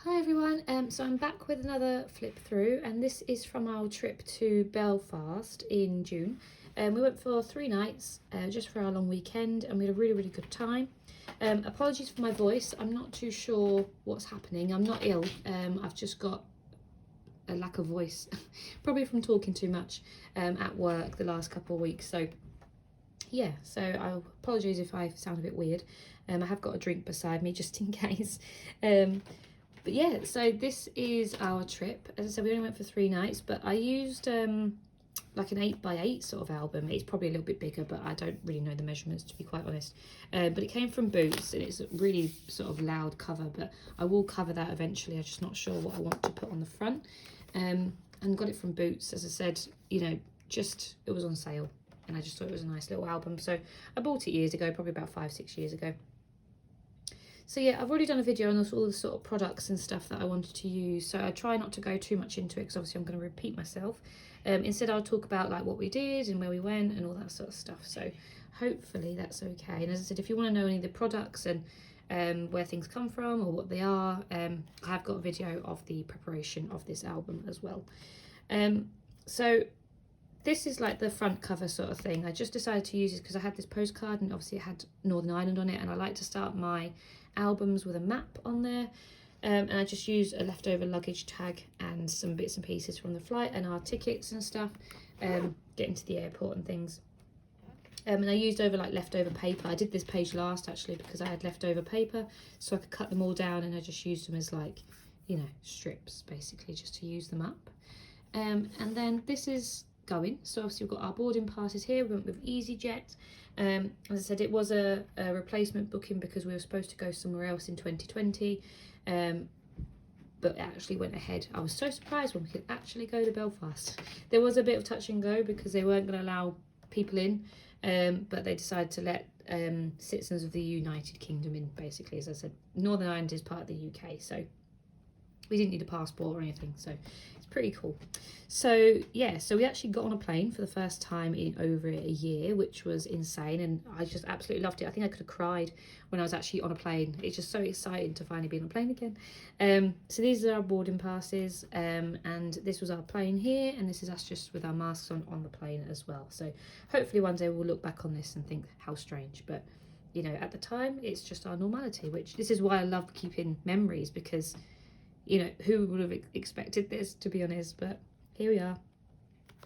Hi everyone, so I'm back with another flip through, and this is from our trip to Belfast in June. We went for 3 nights just for our long weekend, and we had a really good time. Apologies for my voice, I'm not too sure what's happening. I'm not ill, I've just got a lack of voice, probably from talking too much at work the last couple of weeks. So yeah, so I apologise if I sound a bit weird. I have got a drink beside me just in case. But yeah, so this is our trip. As I said, we only went for 3 nights, but I used like an 8x8 sort of album. It's probably a little bit bigger, but I don't really know the measurements, to be quite honest. But it came from Boots, and it's a really sort of loud cover, but I will cover that eventually. I'm just not sure what I want to put on the front. And got it from Boots. As I said, you know, just it was on sale, and I just thought it was a nice little album. So I bought it years ago, probably about 5-6 years ago. So yeah, I've already done a video on all the sort of products and stuff that I wanted to use, so I try not to go too much into it because obviously I'm going to repeat myself. Instead, I'll talk about like what we did and where we went and all that sort of stuff, so hopefully that's okay. And as I said, if you want to know any of the products and where things come from or what they are, I have got a video of the preparation of this album as well. So this is like the front cover sort of thing. I just decided to use it because I had this postcard and obviously it had Northern Ireland on it, and I like to start my albums with a map on there. And I just used a leftover luggage tag and some bits and pieces from the flight and our tickets and stuff, getting to the airport and things. And I used over like leftover paper. I did this page last actually because I had leftover paper, so I could cut them all down, and I just used them as like, you know, strips basically, just to use them up. And then this is going. So obviously we've got our boarding passes here. We went with EasyJet. As I said, it was a replacement booking because we were supposed to go somewhere else in 2020, but it actually went ahead. I was so surprised when we could actually go to Belfast. There was a bit of touch and go because they weren't going to allow people in, but they decided to let citizens of the United Kingdom in, basically. As I said, Northern Ireland is part of the UK, so we didn't need a passport or anything, so it's pretty cool. So yeah, so we actually got on a plane for the first time in over a year, which was insane, and I just absolutely loved it. I think I could have cried when I was actually on a plane. It's just so exciting to finally be on a plane again. So these are our boarding passes, and this was our plane here, and this is us just with our masks on the plane as well. So hopefully one day we'll look back on this and think how strange, but you know, at the time it's just our normality, which this is why I love keeping memories, because you know, who would have expected this, to be honest, but here we are.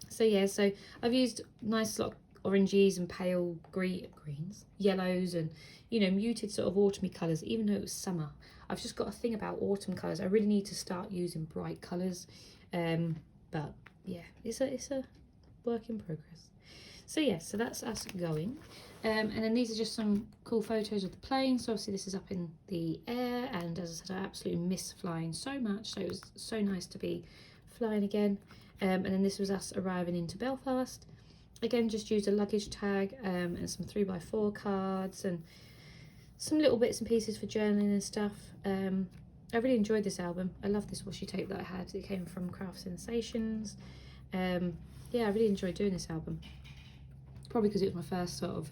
So yeah, so I've used nice lot of oranges and pale greens, yellows, and you know, muted sort of autumny colours, even though it was summer. I've just got a thing about autumn colours. I really need to start using bright colours, but yeah, it's a work in progress. So yeah, so that's us going. And then these are just some cool photos of the plane. So obviously this is up in the air, and as I said, I absolutely miss flying so much, so it was so nice to be flying again. And then this was us arriving into Belfast. Again, just used a luggage tag and some 3x4 cards and some little bits and pieces for journaling and stuff. I really enjoyed this album. I love this washi tape that I had. It came from Craft Sensations. Yeah, I really enjoyed doing this album. Probably because it was my first sort of,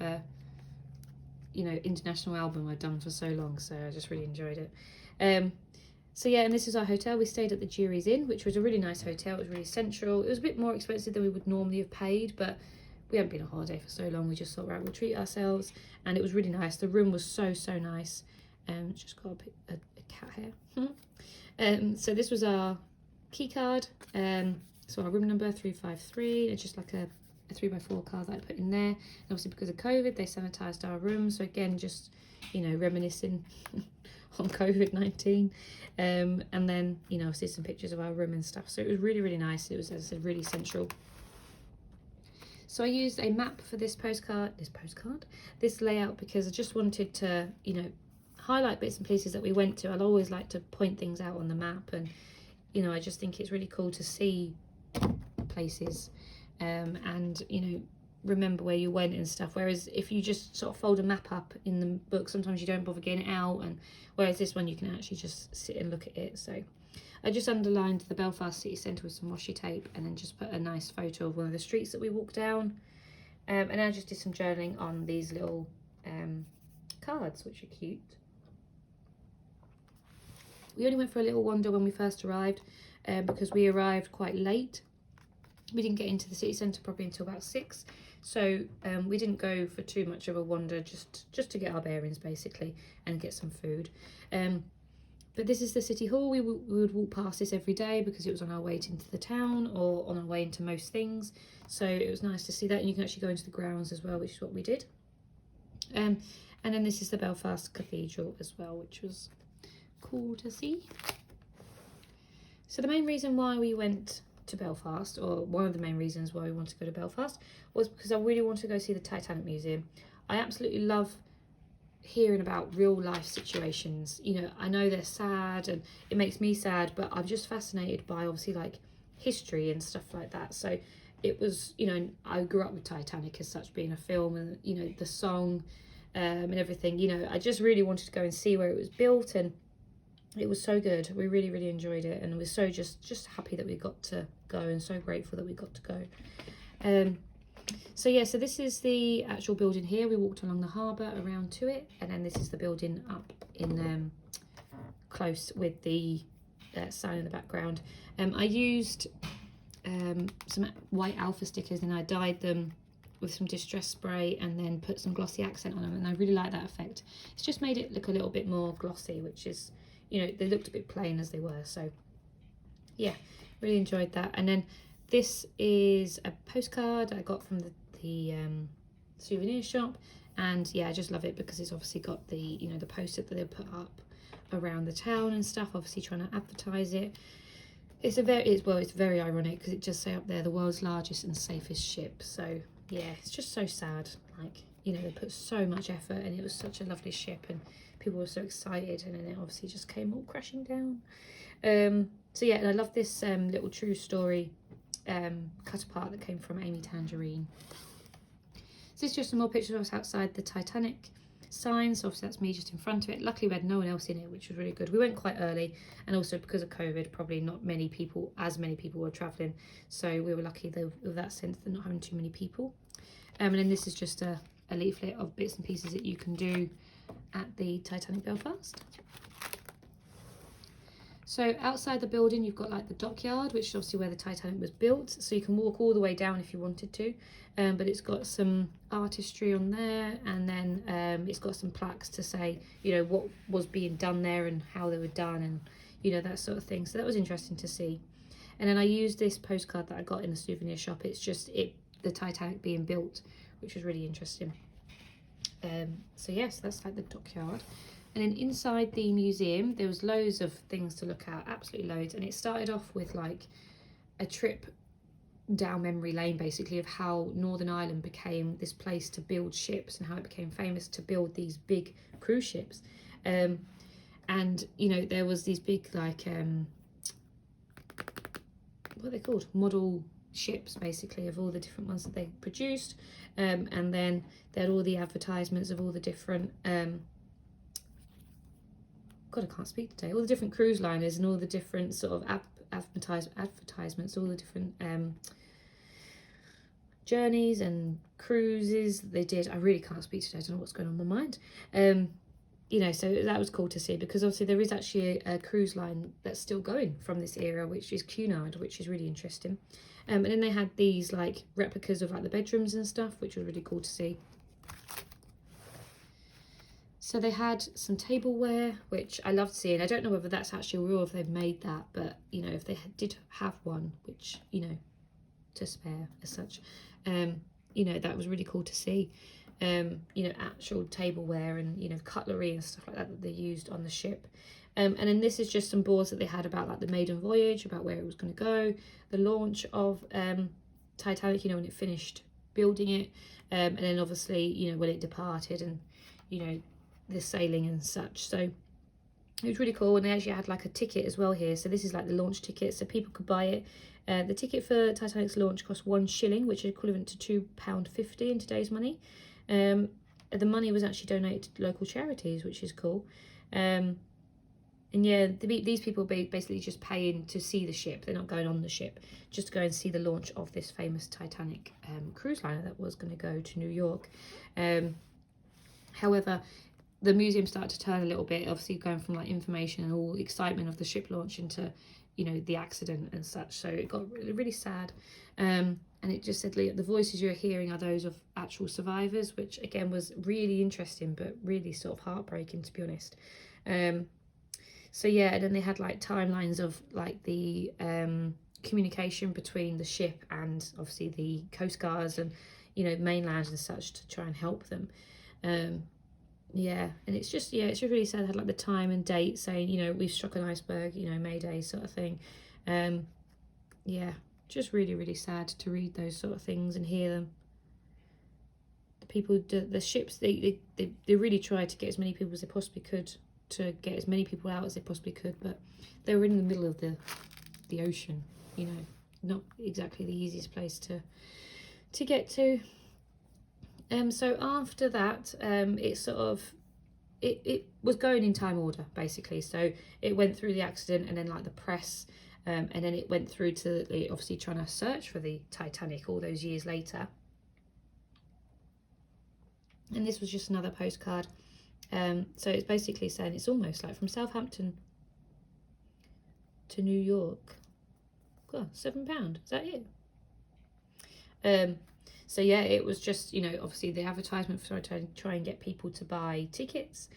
you know, international album I'd done for so long, so I just really enjoyed it. So yeah, and this is our hotel. We stayed at the Jury's Inn, which was a really nice hotel. It was really central. It was a bit more expensive than we would normally have paid, but we hadn't been on holiday for so long. We just thought, right, we'll treat ourselves, and it was really nice. The room was so nice. Just got a cat hair. So this was our key card. So our room number 353. It's just like a 3x4 card that I put in there, and obviously because of COVID they sanitised our room, so again, just, you know, reminiscing on COVID-19. And then, you know, see some pictures of our room and stuff, so it was really nice. It was, as I said, really central. So I used a map for this layout, because I just wanted to, you know, highlight bits and pieces that we went to. I'd always like to point things out on the map, and you know, I just think it's really cool to see places and you know, remember where you went and stuff, whereas if you just sort of fold a map up in the book, sometimes you don't bother getting it out, and whereas this one you can actually just sit and look at it. So I just underlined the Belfast city centre with some washi tape, and then just put a nice photo of one of the streets that we walked down, and I just did some journaling on these little cards, which are cute. We only went for a little wander when we first arrived, because we arrived quite late. We didn't get into the city centre probably until about 6, so we didn't go for too much of a wander, just to get our bearings basically and get some food. But this is the city hall. We would walk past this every day because it was on our way into the town or on our way into most things, so it was nice to see that. And you can actually go into the grounds as well, which is what we did. And then this is the Belfast Cathedral as well, which was cool to see. So the main reason why we went to Belfast, or one of the main reasons why we wanted to go to Belfast, was because I really wanted to go see the Titanic Museum. I absolutely love hearing about real life situations. You know, I know they're sad and it makes me sad, but I'm just fascinated by obviously like history and stuff like that. So it was, you know, I grew up with Titanic as such being a film, and you know, the song and everything. You know, I just really wanted to go and see where it was built, and it was so good. We really enjoyed it, and we're so just happy that we got to go, and so grateful that we got to go. So yeah, so this is the actual building here. We walked along the harbour around to it, and then this is the building up in close with the sign in the background. I used some white alpha stickers, and I dyed them with some distress spray and then put some glossy accent on them, and I really like that effect. It's just made it look a little bit more glossy, which is, you know, they looked a bit plain as they were. So yeah, really enjoyed that. And then this is a postcard I got from the souvenir shop, and yeah, I just love it because it's obviously got the, you know, the poster that they put up around the town and stuff, obviously trying to advertise it. It's very ironic because it just say up there, the world's largest and safest ship. So yeah, it's just so sad. Like, you know, they put so much effort, and it was such a lovely ship, and people were so excited, and then it obviously just came all crashing down. So yeah, and I love this little true story cut apart that came from Amy Tangerine. So this is just some more pictures of us outside the Titanic sign. So obviously that's me just in front of it. Luckily we had no one else in it, which was really good. We went quite early, and also because of COVID, probably not as many people were travelling, so we were lucky though with that sense of not having too many people. And then this is just a leaflet of bits and pieces that you can do at the Titanic Belfast. So outside the building you've got like the dockyard, which is obviously where the Titanic was built, so you can walk all the way down if you wanted to, but it's got some artistry on there, and then it's got some plaques to say, you know, what was being done there and how they were done, and you know, that sort of thing. So that was interesting to see. And then I used this postcard that I got in the souvenir shop. It's just the Titanic being built, which was really interesting. So yes, that's like the dockyard. And then inside the museum, there was loads of things to look at, absolutely loads. And it started off with like a trip down memory lane, basically, of how Northern Ireland became this place to build ships, and how it became famous to build these big cruise ships. And, you know, there was these big, like, what are they called? Model ships, basically, of all the different ones that they produced. And then they had all the advertisements of all the different... God, I can't speak today. All the different cruise liners and all the different sort of advertisements, all the different journeys and cruises that they did. I really can't speak today. I don't know what's going on in my mind. You know, so that was cool to see, because obviously there is actually a cruise line that's still going from this era, which is Cunard, which is really interesting. And then they had these like replicas of like the bedrooms and stuff, which was really cool to see. So they had some tableware, which I loved seeing. I don't know whether that's actually real, if they've made that, but, you know, if they did have one, which, you know, to spare as such, you know, that was really cool to see. You know, actual tableware and, you know, cutlery and stuff like that that they used on the ship. And then this is just some boards that they had about like the maiden voyage, about where it was going to go, the launch of Titanic, you know, when it finished building it, and then obviously, you know, when it departed, and, you know, the sailing and such. So it was really cool. And they actually had like a ticket as well here, so this is like the launch ticket, so people could buy it. The ticket for Titanic's launch cost £1, which is equivalent to £2.50 in today's money. The money was actually donated to local charities, which is cool. And yeah, these people basically just paying to see the ship. They're not going on the ship, just to go and see the launch of this famous Titanic cruise liner that was going to go to New York. However, the museum started to turn a little bit, obviously going from like information and all excitement of the ship launch into, you know, the accident and such. So it got really, really sad. And it just said the voices you're hearing are those of actual survivors, which again was really interesting, but really sort of heartbreaking, to be honest. So yeah, and then they had like timelines of like the communication between the ship and obviously the coast guards and, you know, mainland and such to try and help them. Yeah, and it's just, yeah, it's really sad. It had like the time and date saying, you know, we've struck an iceberg, you know, Mayday sort of thing. Yeah, just really, really sad to read those sort of things and hear them. The people, the ships, they really tried to get as many people as they possibly could, to get as many people out as they possibly could, but they were in the middle of the ocean, you know, not exactly the easiest place to get to. So after that, it sort of, it was going in time order, basically. So it went through the accident and then like the press, and then it went through to obviously trying to search for the Titanic all those years later. And this was just another postcard. So it's basically saying it's almost like from Southampton to New York. God, £7, is that it? So yeah, it was just, you know, obviously the advertisement for try and get people to buy tickets.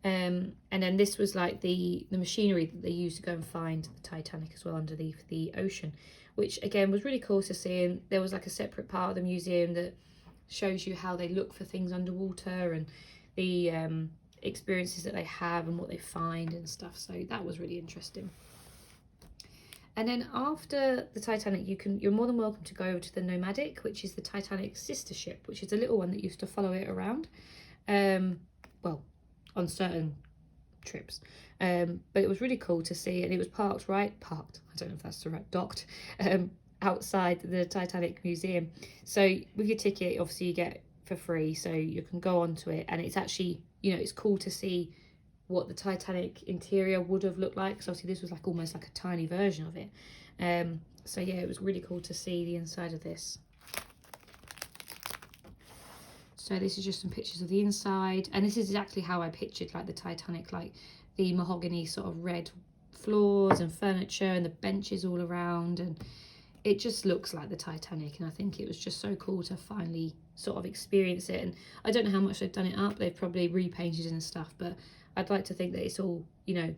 And then this was like the machinery that they used to go and find the Titanic as well underneath the ocean, which again was really cool to see. And there was like a separate part of the museum that shows you how they look for things underwater and the experiences that they have and what they find and stuff. So that was really interesting. And then after the Titanic, you're more than welcome to go over to the Nomadic, which is the Titanic's sister ship, which is a little one that used to follow it around. Well, on certain trips. But it was really cool to see, and it was parked, I don't know if that's the right, docked, outside the Titanic Museum. So with your ticket, obviously you get for free, so you can go onto it, and it's actually, you know, it's cool to see what the Titanic interior would have looked like, because obviously this was like almost like a tiny version of it. So yeah, it was really cool to see the inside of this. So this is just some pictures of the inside, and this is exactly how I pictured like the Titanic, like the mahogany sort of red floors and furniture and the benches all around, and it just looks like the Titanic. And I think it was just so cool to finally sort of experience it. And I don't know how much they've done it up, they've probably repainted and stuff, but I'd like to think that it's all, you know,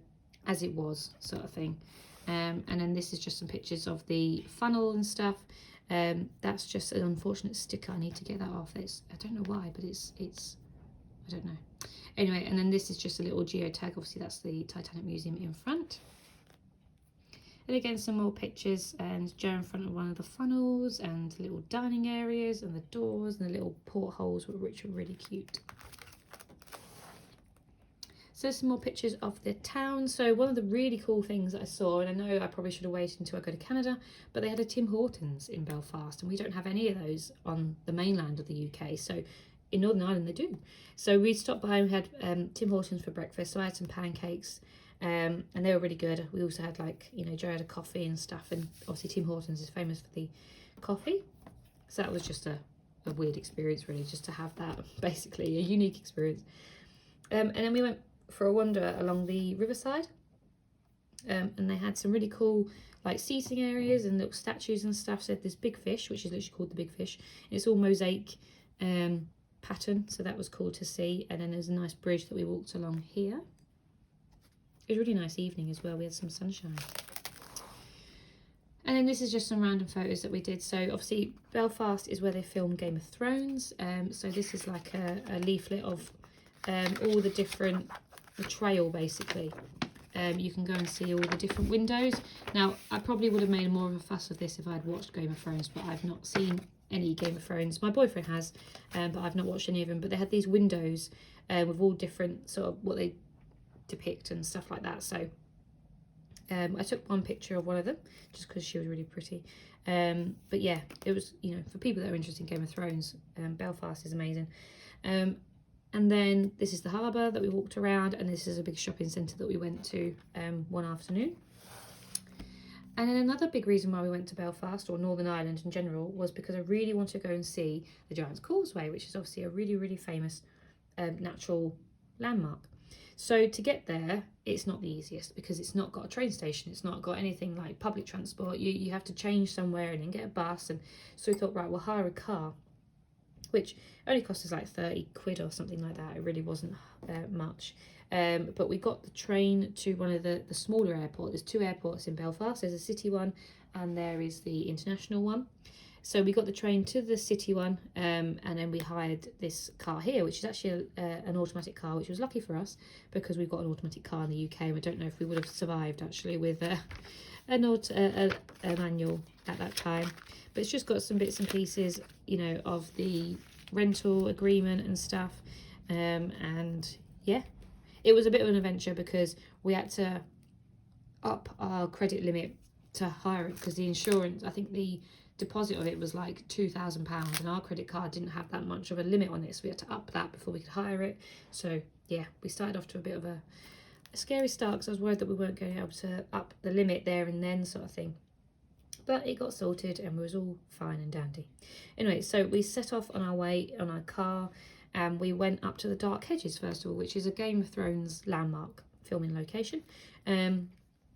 as it was sort of thing. And then this is just some pictures of the funnel and stuff. That's just an unfortunate sticker. I need to get that off. I don't know why, but it's I don't know. Anyway, and then this is just a little geotag. Obviously that's the Titanic Museum in front. And again, some more pictures, and Joe in front of one of the funnels, and little dining areas and the doors and the little portholes, which are really cute. So some more pictures of the town. So one of the really cool things that I saw, and I know I probably should have waited until I go to Canada, but they had a Tim Hortons in Belfast, and we don't have any of those on the mainland of the UK. So in Northern Ireland they do. So we stopped by and had Tim Hortons for breakfast. So I had some pancakes, and they were really good. We also had, like, you know, Joe had a coffee and stuff, and obviously Tim Hortons is famous for the coffee. So that was just a weird experience, really, just to have that, basically a unique experience. And then we went for a wander along the riverside, and they had some really cool like seating areas and little statues and stuff. So this big fish, which is literally called the Big Fish, it's all mosaic pattern, so that was cool to see. And then there's a nice bridge that we walked along here. It was a really nice evening as well, we had some sunshine. And then this is just some random photos that we did. So obviously Belfast is where they filmed Game of Thrones, so this is like a leaflet of all the different, the trail basically. You can go and see all the different windows. Now I probably would have made more of a fuss of this if I'd watched Game of Thrones, but I've not seen any Game of Thrones. My boyfriend has, but I've not watched any of them. But they had these windows with all different sort of what they depict and stuff like that. So I took one picture of one of them just because she was really pretty. But yeah, it was, you know, for people that are interested in Game of Thrones, Belfast is amazing. And then this is the harbour that we walked around, and this is a big shopping centre that we went to one afternoon. And then another big reason why we went to Belfast, or Northern Ireland in general, was because I really wanted to go and see the Giant's Causeway, which is obviously a really, really famous natural landmark. So to get there, it's not the easiest because it's not got a train station. It's not got anything like public transport. You have to change somewhere and then get a bus. And so we thought, right, we'll hire a car, which only cost us like 30 quid or something like that. It really wasn't much. But we got the train to one of the smaller airports. There's 2 airports in Belfast. There's a city one and there is the international one. So we got the train to the city one, and then we hired this car here, which is actually an automatic car, which was lucky for us because we've got an automatic car in the UK. And we don't know if we would have survived actually with a manual at that time. But it's just got some bits and pieces, you know, of the rental agreement and stuff. And yeah, it was a bit of an adventure because we had to up our credit limit to hire it because the insurance, I think the deposit of it was like £2,000 and our credit card didn't have that much of a limit on it, so we had to up that before we could hire it. So yeah, we started off to a bit of a scary start because I was worried that we weren't going to be able to up the limit there and then sort of thing, but it got sorted and it was all fine and dandy. Anyway, so we set off on our way on our car and we went up to the Dark Hedges first of all, which is a Game of Thrones landmark filming location.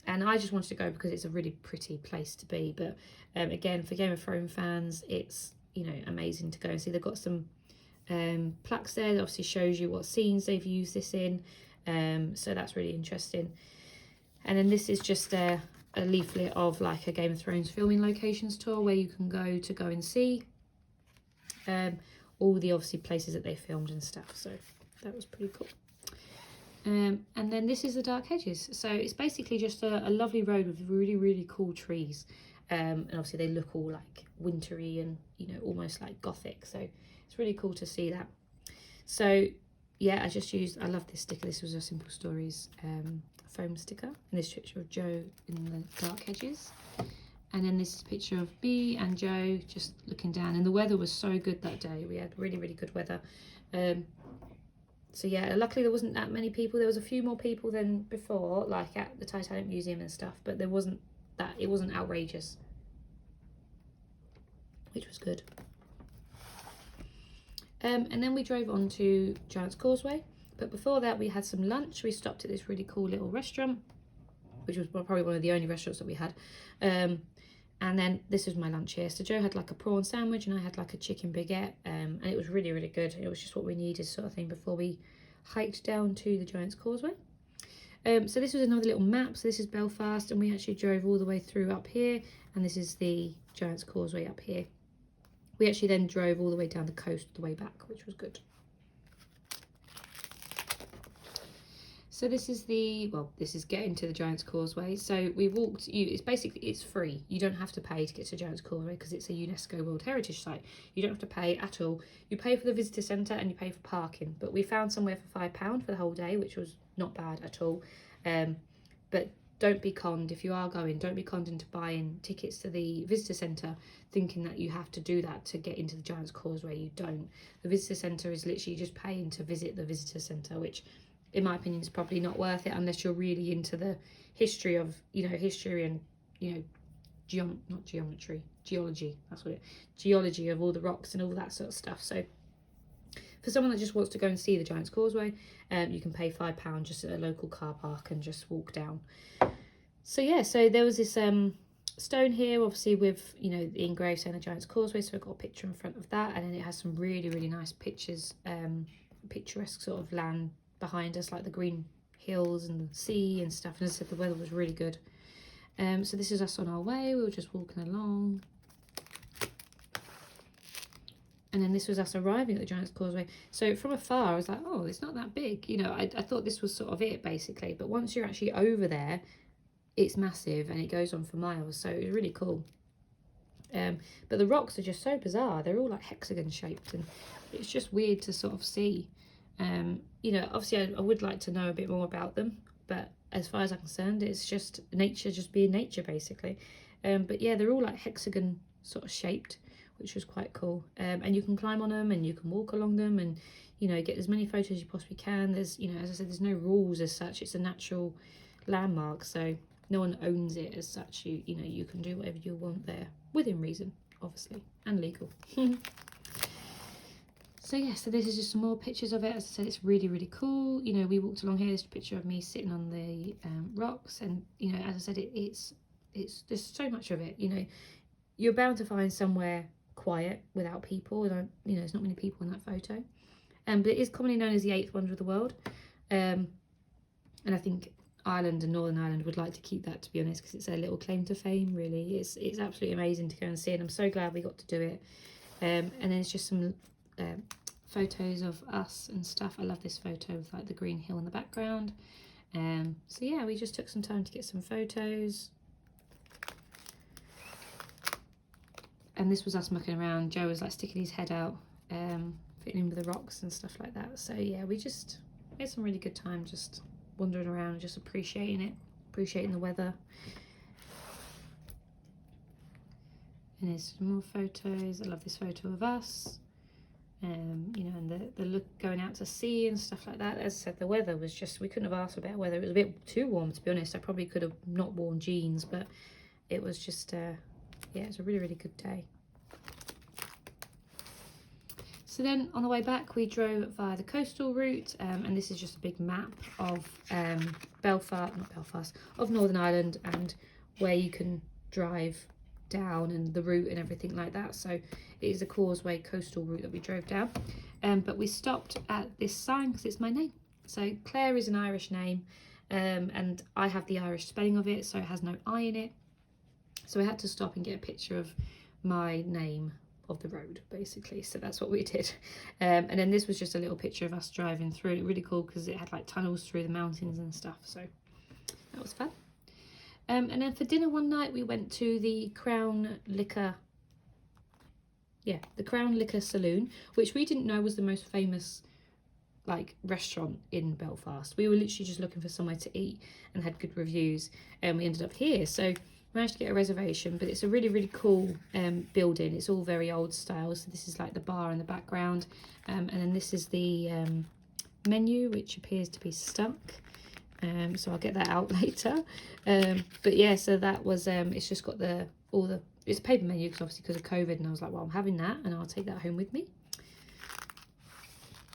And I just wanted to go because it's a really pretty place to be. But again, for Game of Thrones fans, it's, you know, amazing to go and see. They've got some plaques there that obviously shows you what scenes they've used this in. So that's really interesting. And then this is just a leaflet of like a Game of Thrones filming locations tour where you can go and see all the obviously places that they filmed and stuff. So that was pretty cool. And then this is the Dark Hedges. So it's basically just a lovely road with really, really cool trees. And obviously they look all like wintry and, you know, almost like gothic. So it's really cool to see that. So yeah, I love this sticker. This was a Simple Stories foam sticker. And this picture of Joe in the Dark Hedges. And then this is a picture of Bea and Joe just looking down. And the weather was so good that day. We had really, really good weather. So yeah, luckily there wasn't that many people. There was a few more people than before, like at the Titanic Museum and stuff, but it wasn't outrageous, which was good. And then we drove on to Giant's Causeway, but before that we had some lunch. We stopped at this really cool little restaurant, which was probably one of the only restaurants that we had. And then this was my lunch here. So Joe had like a prawn sandwich and I had like a chicken baguette, and it was really, really good. It was just what we needed sort of thing before we hiked down to the Giant's Causeway. So this was another little map. So this is Belfast and we actually drove all the way through up here, and this is the Giant's Causeway up here. We actually then drove all the way down the coast the way back, which was good. So this is this is getting to the Giant's Causeway. So we walked, it's free. You don't have to pay to get to Giant's Causeway because it's a UNESCO World Heritage Site. You don't have to pay at all. You pay for the visitor centre and you pay for parking. But we found somewhere for £5 for the whole day, which was not bad at all. But don't be conned. If you are going, don't be conned into buying tickets to the visitor centre thinking that you have to do that to get into the Giant's Causeway. You don't. The visitor centre is literally just paying to visit the visitor centre, which in my opinion is probably not worth it unless you're really into the history of, history and, geology, geology of all the rocks and all that sort of stuff. So for someone that just wants to go and see the Giant's Causeway, you can pay £5 just at a local car park and just walk down. So yeah, so there was this stone here, obviously with, the engraved saying the Giant's Causeway, so I've got a picture in front of that, and then it has some really, really nice pictures, picturesque sort of land behind us, like the green hills and the sea and stuff. And as I said, the weather was really good. So this is us on our way. We were just walking along. And then this was us arriving at the Giant's Causeway. So from afar, I was like, oh, it's not that big. I thought this was sort of it, basically. But once you're actually over there, it's massive and it goes on for miles. So it was really cool. But the rocks are just so bizarre. They're all like hexagon shaped. And it's just weird to sort of see. Obviously I would like to know a bit more about them, but as far as I'm concerned, it's just nature just being nature, basically. But yeah, they're all like hexagon sort of shaped, which was quite cool. And you can climb on them and you can walk along them and, get as many photos as you possibly can. There's, as I said, there's no rules as such. It's a natural landmark, so no one owns it as such. You can do whatever you want there, within reason, obviously, and legal. So yeah, so this is just some more pictures of it. As I said, it's really, really cool. You know, we walked along here. There's a picture of me sitting on the rocks, and you know, as I said, it's there's so much of it. You know, you're bound to find somewhere quiet without people. You know, there's not many people in that photo. But it is commonly known as the 8th wonder of the world. And I think Ireland and Northern Ireland would like to keep that, to be honest, because it's a little claim to fame, really. It's absolutely amazing to go and see, and I'm so glad we got to do it. And then it's just some photos of us and stuff. I love this photo with like the green hill in the background. So yeah, we just took some time to get some photos. And this was us mucking around. Joe was like sticking his head out, fitting in with the rocks and stuff like that. So yeah, we just had some really good time just wandering around, just appreciating it, appreciating the weather. And there's some more photos. I love this photo of us. You know, and the look going out to sea and stuff like that. As I said, the weather was just, we couldn't have asked for better weather. It was a bit too warm, to be honest. I probably could have not worn jeans, but it was just, yeah, it was a really, really good day. So then on the way back, we drove via the coastal route, and this is just a big map of of Northern Ireland, and where you can drive down and the route and everything like that. So it is a causeway coastal route that we drove down, but we stopped at this sign because it's my name. So Claire is an Irish name, and I have the Irish spelling of it, so it has no I in it. So I had to stop and get a picture of my name of the road, basically. So that's what we did. And then this was just a little picture of us driving through it. Really cool because it had like tunnels through the mountains and stuff. So that was fun. And then for dinner one night, we went to the Crown Liquor Saloon, which we didn't know was the most famous like restaurant in Belfast. We were literally just looking for somewhere to eat and had good reviews, and we ended up here. So managed to get a reservation, but it's a really, really cool building. It's all very old style. So this is like the bar in the background, and then this is the menu, which appears to be stuck. So I'll get that out later. But yeah, so that was it's just got it's a paper menu because obviously because of COVID, and I was like, well, I'm having that and I'll take that home with me.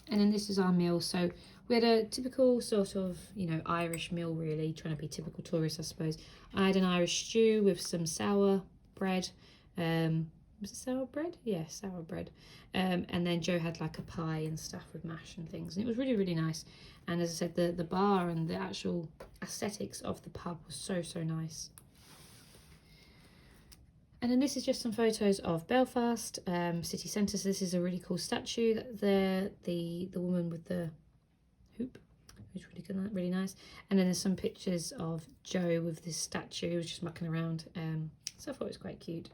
And then this is our meal. So we had a typical sort of, you know, Irish meal, really, trying to be typical tourists, I suppose. I had an Irish stew with some sour bread. Was it sour bread? Yeah, sour bread. And then Joe had like a pie and stuff with mash and things. And it was really, really nice. And as I said, the bar and the actual aesthetics of the pub was so, so nice. And then this is just some photos of Belfast city centre. So this is a really cool statue there. The woman with the hoop, which is really good, really nice. And then there's some pictures of Joe with this statue who was just mucking around. So I thought it was quite cute.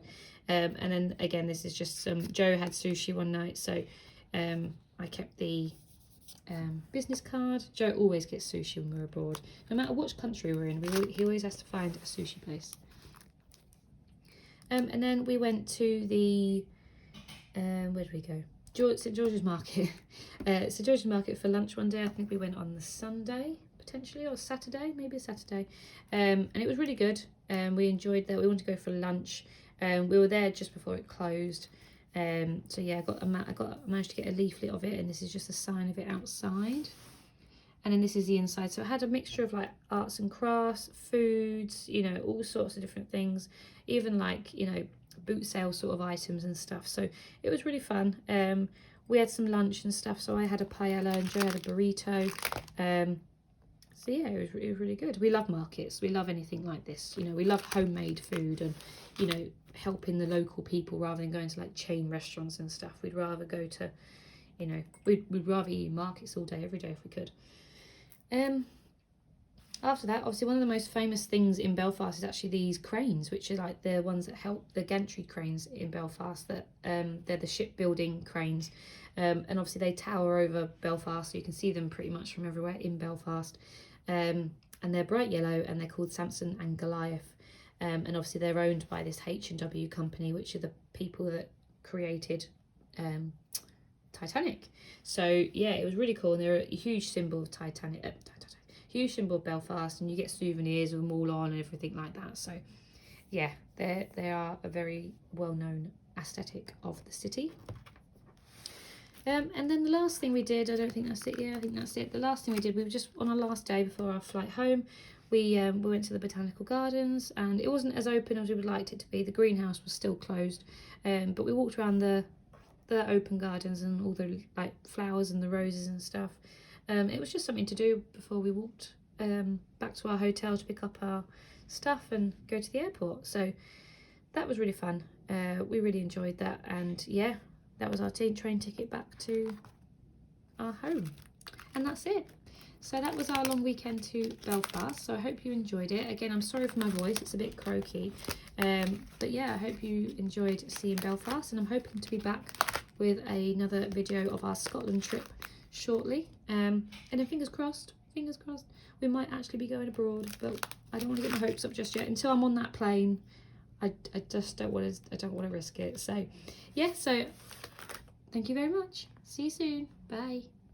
And then again, this is just Joe had sushi one night, so I kept the business card. Joe always gets sushi when we're abroad, no matter which country we're in. He always has to find a sushi place. And then we went to the where did we go? St George's Market. St George's Market for lunch one day. I think we went on the Sunday potentially, or Saturday, maybe a Saturday. And it was really good. We enjoyed that. We wanted to go for lunch. We were there just before it closed. So yeah, I managed to get a leaflet of it, and this is just a sign of it outside. And then this is the inside. So it had a mixture of like arts and crafts, foods, you know, all sorts of different things, even like, you know, boot sale sort of items and stuff. So it was really fun. We had some lunch and stuff. So I had a paella and Joe had a burrito. So yeah, it was really good. We love markets. We love anything like this. You know, we love homemade food and, you know, helping the local people rather than going to like chain restaurants and stuff. We'd rather go to, you know, we'd rather eat markets all day, every day if we could. After that, obviously one of the most famous things in Belfast is actually these cranes, which are like the ones that help, the gantry cranes in Belfast, that they're the shipbuilding cranes, and obviously they tower over Belfast, so you can see them pretty much from everywhere in Belfast, and they're bright yellow, and they're called Samson and Goliath, and obviously they're owned by this H&W company, which are the people that created Titanic. So yeah, it was really cool, and they're a huge symbol of huge symbol of Belfast, and you get souvenirs with them all on and everything like that. So yeah, they are a very well-known aesthetic of the city. And then the last thing we did, I don't think that's it, yeah, I think that's it. The last thing we did, we were just on our last day before our flight home, we went to the botanical gardens, and it wasn't as open as we would liked it to be. The greenhouse was still closed, but we walked around the open gardens and all the like flowers and the roses and stuff. It was just something to do before we walked back to our hotel to pick up our stuff and go to the airport. So that was really fun. We really enjoyed that, and yeah, that was our train ticket back to our home, and that's it. So that was our long weekend to Belfast. So I hope you enjoyed it. Again, I'm sorry for my voice, it's a bit croaky, but yeah, I hope you enjoyed seeing Belfast, and I'm hoping to be back with another video of our Scotland trip shortly, and then fingers crossed, we might actually be going abroad, but I don't want to get my hopes up just yet. Until I'm on that plane, I just don't want to risk it. So yeah, so thank you very much. See you soon. Bye.